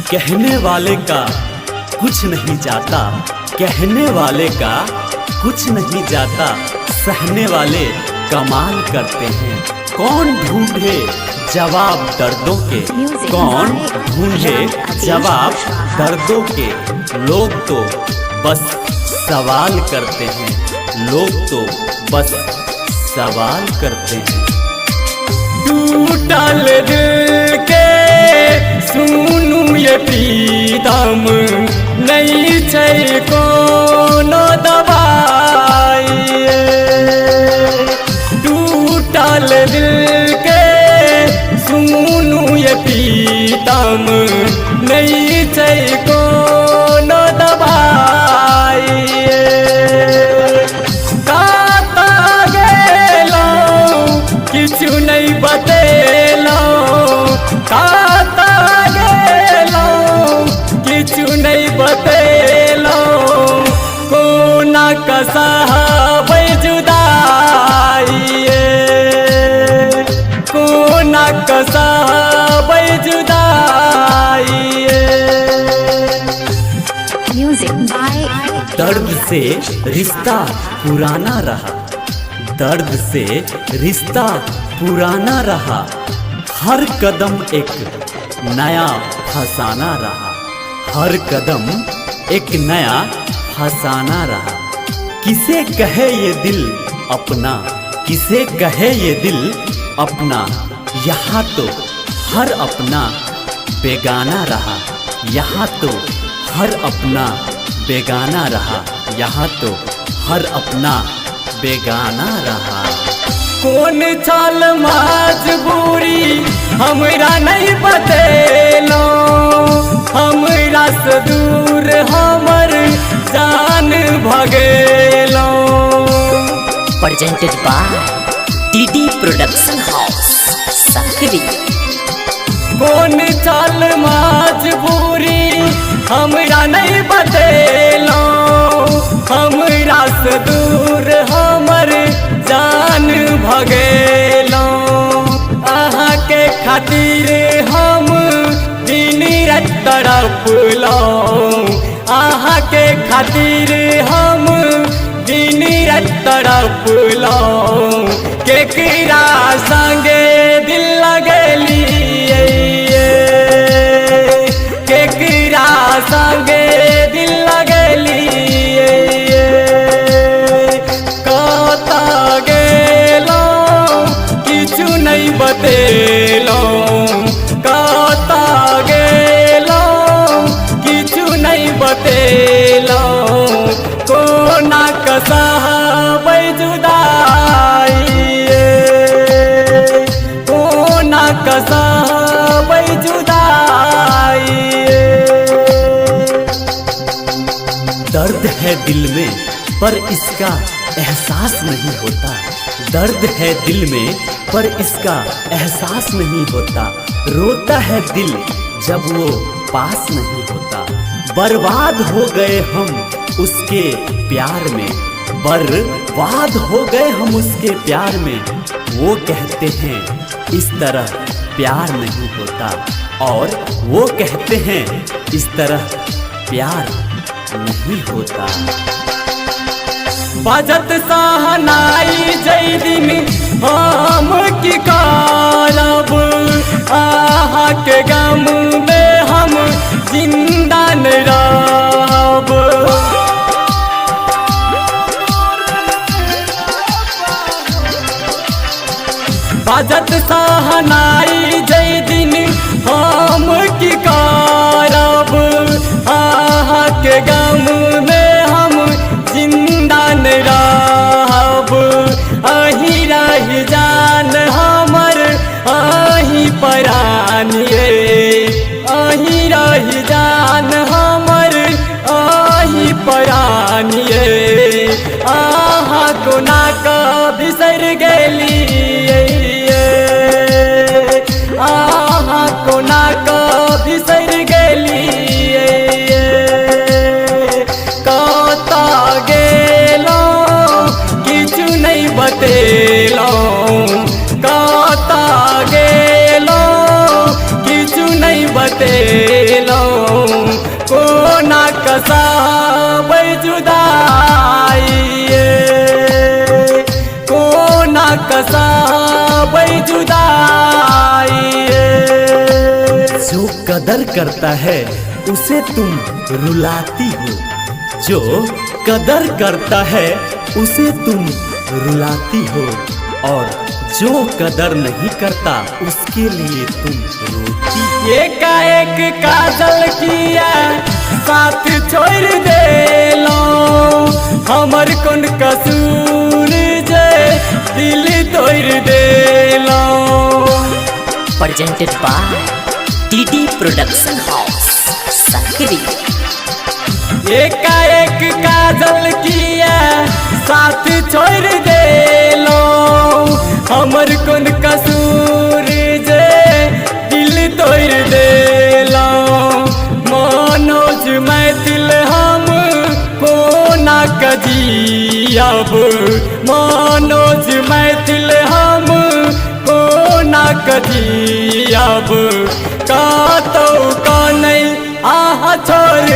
कहने वाले का कुछ नहीं जाता, कहने वाले का कुछ नहीं जाता, सहने वाले कमाल करते हैं। कौन ढूंढे जवाब दर्दों के, कौन ढूंढे जवाब दर्दों के, लोग तो बस सवाल करते हैं, लोग तो बस सवाल करते हैं। टूटल दिल के सुनू ये प्रीतम, नहीं छै कोनो दवाई। टूटल दिल के सुनू ये प्रीतम, नहीं छै कोनो दवाई। किछु नहीं बतेलौं, काता गेलौं, किछु नहीं बतेलौं, कोना कसहबै जुदाई, कोना कसहबै जुदाई। दर्द से रिश्ता पुराना रहा, दर्द से रिश्ता पुराना रहा, हर कदम एक नया फसाना रहा, हर कदम एक नया फसाना रहा। किसे कहे ये दिल अपना, किसे कहे ये दिल अपना, यहाँ तो हर अपना बेगाना रहा, यहाँ तो हर अपना बेगाना रहा, यहाँ तो हर अपना बेगाना रहा। कौन चाल मजबूरी हमरा नहीं बतेलो, हमरा से दूर हमर जान भगेलो। Presented by DD Production House, Sakri। कौन चाल मजबूरी हमरा नहीं बतेलो, हमरा से दूर हमर जान भगेलो। अहाँ के खातिर हम दिन रात तड़पलौं, अहाँ के खातिर हम दिन रात तड़पलौं। केकरा संगे दिल लगेलिए, केकरा संगे दिल लगेलिए। कता गेलौं किछु नहीं बतेलौं, कता गेलौं किछु नहीं बतेलौं। कोना कसहबै जुदाई, कोना कसहबै जुदाई। दर्द है दिल में पर इसका एहसास नहीं होता, दर्द है दिल में पर इसका एहसास नहीं होता। रोता है दिल जब वो पास नहीं होता, बर्बाद हो गए हम उसके प्यार में, बर्बाद हो गए हम उसके प्यार में। वो कहते हैं इस तरह प्यार नहीं होता, और वो कहते हैं इस तरह प्यार नहीं होता। बाजत सहनाई जै दिन हम की करब, आहाँ के गम में हम जिंदा न रहब। बाजत सहनाई जै दिन हम की करब, आहाँ के गम में हम जिंदा न रहब। अहीं रहि जान हमर अहीं परान रे, अहीं रहि जान हमर अहीं परान रे। आहाँ कोना क बिसर गेलिए, आहाँ कोना क बिसर गेलिए। कता गेलौं किछु नहीं बतेलौं, कता गेलौं किछु नहीं बतेलौं। कसाबै जुदाई कोना कसाबै जुदाई जो कदर करता है उसे तुम रुलाती हो, जो कदर करता है उसे तुम रुलाती हो, और जो कदर नहीं करता उसके लिए तुम रोती हो। एकाएक काजल किया साथ छोड़ देलो, हमर कौन कसूर जे दिल तोड़ देलो। presented by DD Production House, Sakri. एकाएक काजल किया साथ छोड़ देलो, हमर कौन कसूर जे दिल तोड़ देलो। मनोज मैथिल हम कोना कजियब, मनोज मैथिल हम कोना कजियब, कातौ कानै आह छोड़